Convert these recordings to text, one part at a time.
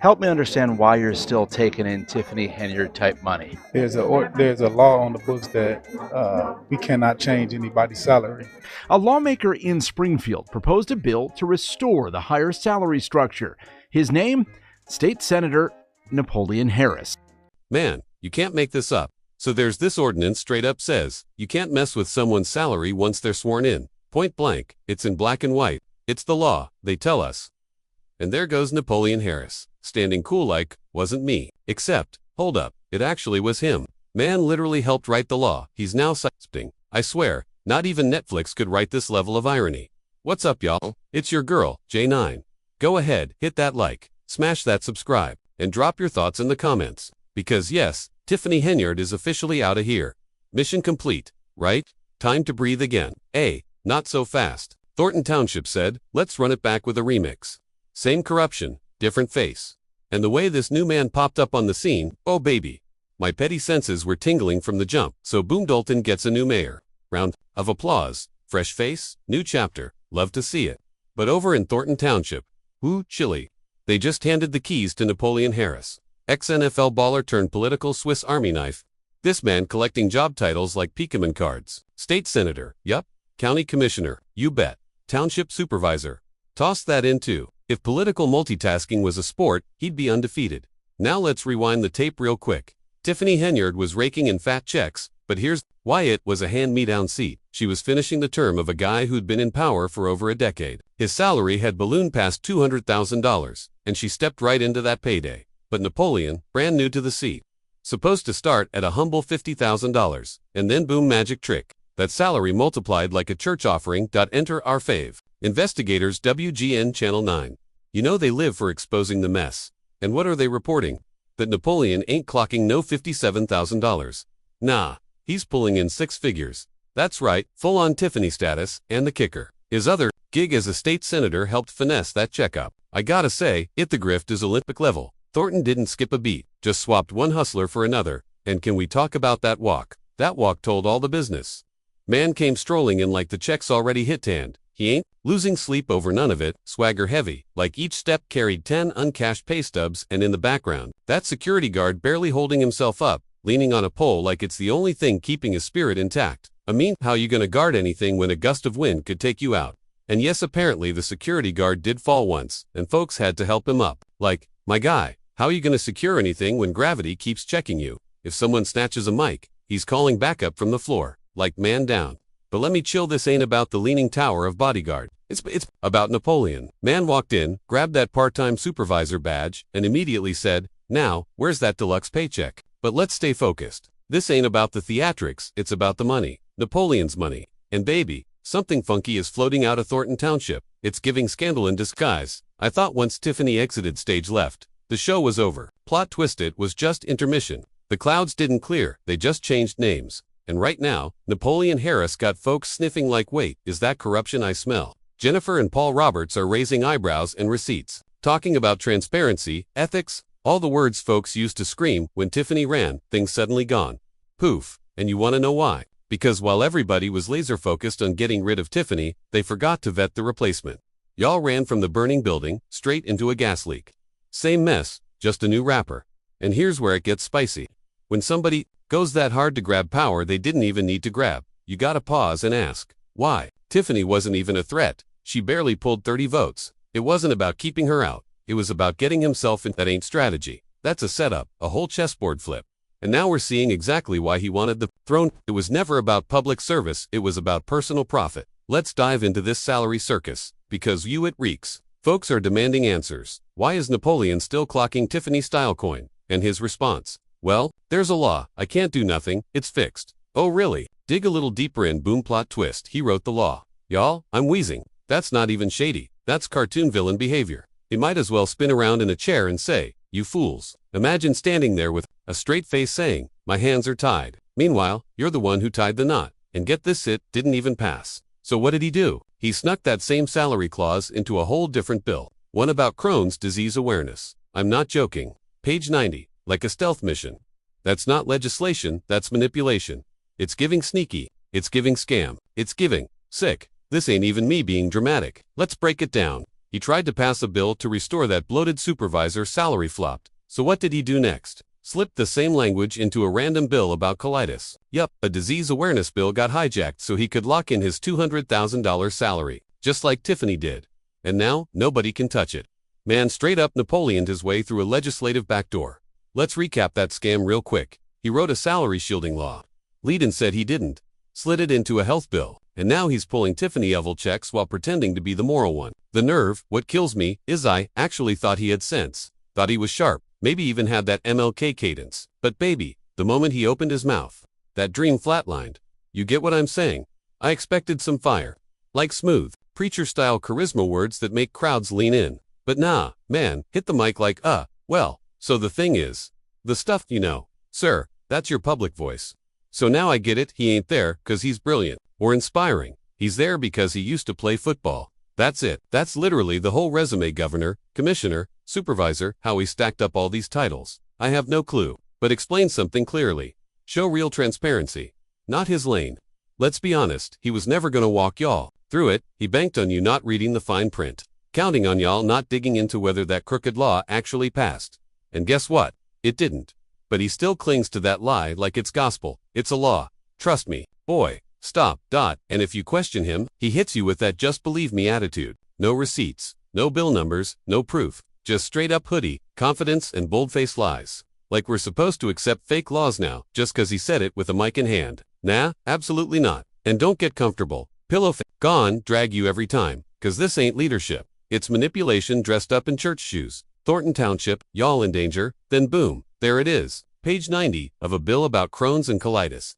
Help me understand why you're still taking in Tiffany Henyard type money. There's a law on the books that we cannot change anybody's salary. A lawmaker in Springfield proposed a bill to restore the higher salary structure. His name? State Senator Napoleon Harris. Man, you can't make this up. So there's this ordinance straight up says, you can't mess with someone's salary once they're sworn in. Point blank, it's in black and white. It's the law, they tell us. And there goes Napoleon Harris, standing cool like, wasn't me. Except, hold up, it actually was him. Man literally helped write the law. He's now citing. I swear, not even Netflix could write this level of irony. What's up, y'all? It's your girl, J9. Go ahead, hit that like, smash that subscribe, and drop your thoughts in the comments. Because yes, Tiffany Henyard is officially out of here. Mission complete, right? Time to breathe again. Not so fast. Thornton Township said, let's run it back with a remix. Same corruption, different face. And the way this new man popped up on the scene, oh baby. My petty senses were tingling from the jump, so Boom Dalton gets a new mayor. Round of applause. Fresh face, new chapter, love to see it. But over in Thornton Township, whoo, chilly. They just handed the keys to Napoleon Harris. Ex-NFL baller turned political Swiss Army knife. This man collecting job titles like Pokemon cards. State senator, yup. County commissioner, you bet. Township supervisor. Toss that in too. If political multitasking was a sport, he'd be undefeated. Now let's rewind the tape real quick. Tiffany Henyard was raking in fat checks, but here's why it was a hand-me-down seat. She was finishing the term of a guy who'd been in power for over a decade. His salary had ballooned past $200,000, and she stepped right into that payday. But Napoleon, brand new to the seat, supposed to start at a humble $50,000, and then boom, magic trick. That salary multiplied like a church offering. Enter our fave. Investigators WGN Channel 9. You know they live for exposing the mess. And what are they reporting? That Napoleon ain't clocking no $57,000. Nah, he's pulling in six figures. That's right, full-on Tiffany status, and the kicker. His other gig as a state senator helped finesse that checkup. I gotta say, the grift is Olympic level. Thornton didn't skip a beat, just swapped one hustler for another. And can we talk about that walk? That walk told all the business. Man came strolling in like the checks already hit hand. He ain't losing sleep over none of it, swagger heavy, like each step carried 10 uncashed pay stubs, and in the background, that security guard barely holding himself up, leaning on a pole like it's the only thing keeping his spirit intact. I mean, how you gonna guard anything when a gust of wind could take you out? And yes, apparently the security guard did fall once, and folks had to help him up. Like, my guy, how you gonna secure anything when gravity keeps checking you? If someone snatches a mic, he's calling backup from the floor. Like, man down. But let me chill, this ain't about the leaning tower of bodyguard. It's about Napoleon. Man walked in, grabbed that part-time supervisor badge, and immediately said, now, where's that deluxe paycheck? But let's stay focused. This ain't about the theatrics, it's about the money. Napoleon's money. And baby, something funky is floating out of Thornton Township. It's giving scandal in disguise. I thought once Tiffany exited stage left, the show was over. Plot twist, it was just intermission. The clouds didn't clear, they just changed names. And right now, Napoleon Harris got folks sniffing like, wait, is that corruption I smell? Jennifer and Paul Roberts are raising eyebrows and receipts, talking about transparency, ethics, all the words folks used to scream when Tiffany ran. Things suddenly gone. Poof. And you want to know why? Because while everybody was laser focused on getting rid of Tiffany, they forgot to vet the replacement. Y'all ran from the burning building straight into a gas leak. Same mess, just a new wrapper. And here's where it gets spicy. When somebody goes that hard to grab power they didn't even need to grab, you gotta pause and ask, why? Tiffany wasn't even a threat. She barely pulled 30 votes. It wasn't about keeping her out. It was about getting himself in. That ain't strategy. That's a setup, a whole chessboard flip. And now we're seeing exactly why he wanted the throne. It was never about public service, it was about personal profit. Let's dive into this salary circus, because it reeks. Folks are demanding answers. Why is Napoleon still clocking Tiffany style coin? And his response? Well, there's a law, I can't do nothing, it's fixed. Oh really? Dig a little deeper in. Boom, plot twist, he wrote the law. Y'all, I'm wheezing. That's not even shady, that's cartoon villain behavior. He might as well spin around in a chair and say, you fools. Imagine standing there with a straight face saying, my hands are tied. Meanwhile, you're the one who tied the knot. And get this, it didn't even pass. So what did he do? He snuck that same salary clause into a whole different bill. One about Crohn's disease awareness. I'm not joking. Page 90. Like a stealth mission. That's not legislation, that's manipulation. It's giving sneaky, it's giving scam, it's giving sick. This ain't even me being dramatic. Let's break it down. He tried to pass a bill to restore that bloated supervisor salary flopped. So what did he do next? Slipped the same language into a random bill about colitis. Yup, a disease awareness bill got hijacked so he could lock in his $200,000 salary, just like Tiffany did. And now, nobody can touch it. Man straight up Napoleoned his way through a legislative backdoor. Let's recap that scam real quick. He wrote a salary shielding law. Leadin said he didn't. Slid it into a health bill. And now he's pulling Tiffany Evil checks while pretending to be the moral one. The nerve. What kills me is I actually thought he had sense. Thought he was sharp. Maybe even had that MLK cadence. But baby, the moment he opened his mouth, that dream flatlined. You get what I'm saying? I expected some fire. Like smooth, preacher-style charisma words that make crowds lean in. But nah, man, hit the mic like, well, so the thing is. The stuff, you know. Sir, that's your public voice. So now I get it, he ain't there 'cause he's brilliant. Or inspiring. He's there because he used to play football. That's it. That's literally the whole resume, governor, commissioner, supervisor. How he stacked up all these titles, I have no clue. But explain something clearly. Show real transparency. Not his lane. Let's be honest, he was never gonna walk y'all through it. He banked on you not reading the fine print. Counting on y'all not digging into whether that crooked law actually passed. And guess what? It didn't. But he still clings to that lie like it's gospel. It's a law. Trust me. Boy. Stop. And if you question him, he hits you with that just believe me attitude. No receipts, no bill numbers, no proof. Just straight up hoodie, confidence and bold-faced lies. Like we're supposed to accept fake laws now, just 'cause he said it with a mic in hand. Nah, absolutely not. And don't get comfortable. Gone, drag you every time. 'Cause this ain't leadership. It's manipulation dressed up in church shoes. Thornton Township, y'all in danger. Then boom, there it is. Page 90 of a bill about Crohn's and colitis.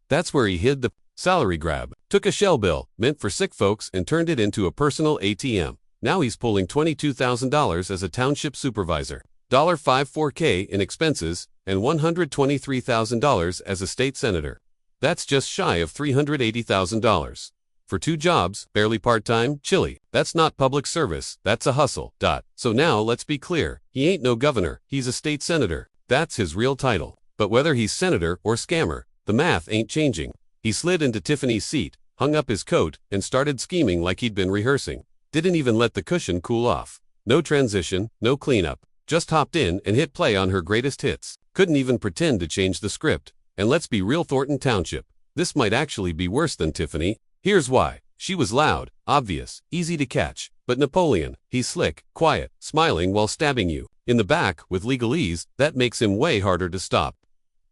That's where he hid the salary grab. Took a shell bill, meant for sick folks, and turned it into a personal ATM. Now he's pulling $22,000 as a township supervisor, $54K in expenses, and $123,000 as a state senator. That's just shy of $380,000. For 2 jobs, barely part-time, chilly. That's not public service, that's a hustle. So now let's be clear, he ain't no governor, he's a state senator. That's his real title. But whether he's senator or scammer, the math ain't changing. He slid into Tiffany's seat, hung up his coat, and started scheming like he'd been rehearsing. Didn't even let the cushion cool off. No transition, no cleanup. Just hopped in and hit play on her greatest hits. Couldn't even pretend to change the script. And let's be real, Thornton Township. This might actually be worse than Tiffany. Here's why. She was loud, obvious, easy to catch. But Napoleon, he's slick, quiet, smiling while stabbing you in the back with legalese. That makes him way harder to stop.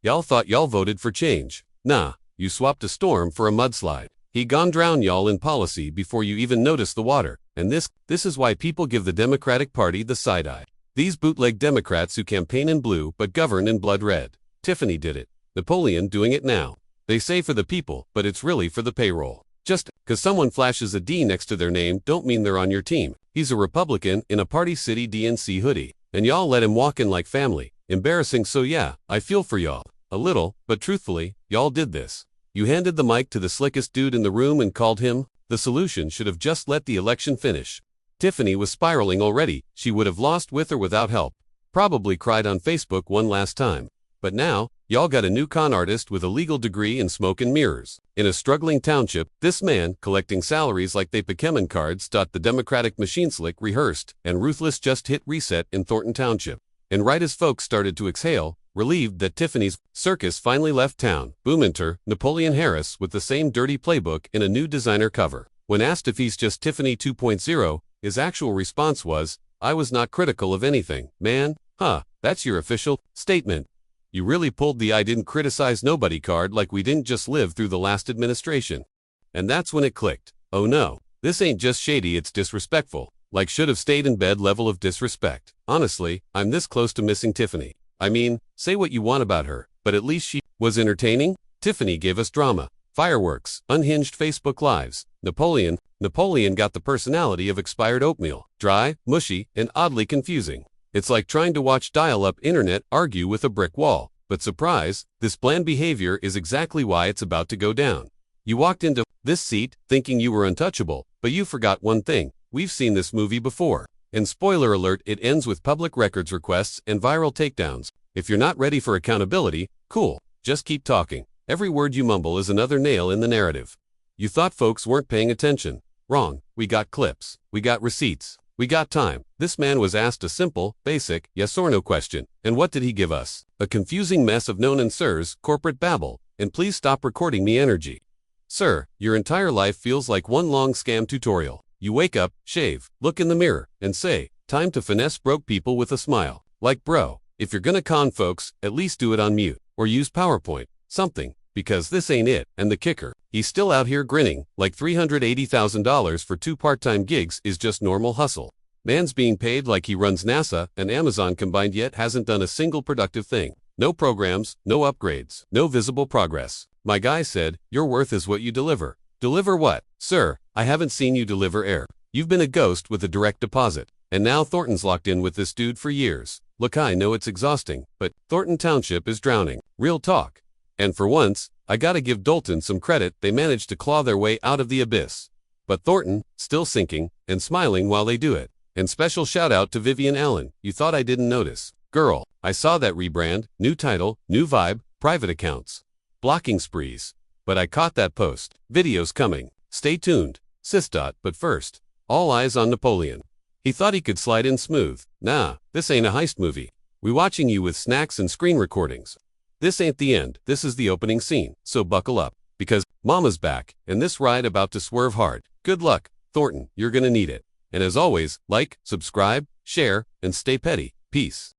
Y'all thought y'all voted for change. Nah. You swapped a storm for a mudslide. He gone drown y'all in policy before you even noticed the water. And this is why people give the Democratic Party the side-eye. These bootleg Democrats who campaign in blue but govern in blood red. Tiffany did it. Napoleon doing it now. They say for the people, but it's really for the payroll. Just 'cause someone flashes a D next to their name don't mean they're on your team. He's a Republican in a Party City DNC hoodie. And y'all let him walk in like family. Embarrassing. So yeah, I feel for y'all. A little, but truthfully, y'all did this. You handed the mic to the slickest dude in the room and called him. The solution should have just let the election finish. Tiffany was spiraling already. She would have lost with or without help. Probably cried on Facebook one last time. But now, y'all got a new con artist with a legal degree in smoke and mirrors. In a struggling township, this man, collecting salaries like they Pokemon cards. The Democratic machine slick rehearsed, and ruthless just hit reset in Thornton Township. And right as folks started to exhale, relieved that Tiffany's circus finally left town, boom, enter Napoleon Harris with the same dirty playbook in a new designer cover. When asked if he's just Tiffany 2.0, his actual response was, I was not critical of anything, man. That's your official statement. You really pulled the I didn't criticize nobody card like we didn't just live through the last administration. And that's when it clicked. Oh no, this ain't just shady, it's disrespectful. Like should have stayed in bed level of disrespect. Honestly, I'm this close to missing Tiffany. I mean, say what you want about her, but at least she was entertaining. Tiffany gave us drama, fireworks, unhinged Facebook lives. Napoleon got the personality of expired oatmeal, dry, mushy, and oddly confusing. It's like trying to watch dial-up internet argue with a brick wall. But surprise, this bland behavior is exactly why it's about to go down. You walked into this seat thinking you were untouchable, but you forgot one thing. We've seen this movie before. And spoiler alert, it ends with public records requests and viral takedowns. If you're not ready for accountability, cool, just keep talking. Every word you mumble is another nail in the narrative. You thought folks weren't paying attention. Wrong. We got clips. We got receipts. We got time. This man was asked a simple, basic, yes or no question. And what did he give us? A confusing mess of known and sirs, corporate babble. And please stop recording me energy. Sir, your entire life feels like one long scam tutorial. You wake up, shave, look in the mirror, and say, time to finesse broke people with a smile. Like bro, if you're gonna con folks, at least do it on mute. Or use PowerPoint. Something. Because this ain't it. And the kicker, he's still out here grinning, like $380,000 for 2 part-time gigs is just normal hustle. Man's being paid like he runs NASA and Amazon combined yet hasn't done a single productive thing. No programs, no upgrades, no visible progress. My guy said, your worth is what you deliver. Deliver what? Sir, I haven't seen you deliver air. You've been a ghost with a direct deposit. And now Thornton's locked in with this dude for years. Look, I know it's exhausting, but Thornton Township is drowning. Real talk. And for once, I gotta give Dalton some credit, they managed to claw their way out of the abyss. But Thornton, still sinking, and smiling while they do it. And special shout out to Vivian Allen, you thought I didn't notice. Girl, I saw that rebrand, new title, new vibe, private accounts. Blocking sprees. But I caught that post. Videos coming. Stay tuned. But first, all eyes on Napoleon. He thought he could slide in smooth. Nah, this ain't a heist movie. We watching you with snacks and screen recordings. This ain't the end, this is the opening scene, so buckle up. Because Mama's back, and this ride about to swerve hard. Good luck, Thornton, you're gonna need it. And as always, like, subscribe, share, and stay petty. Peace.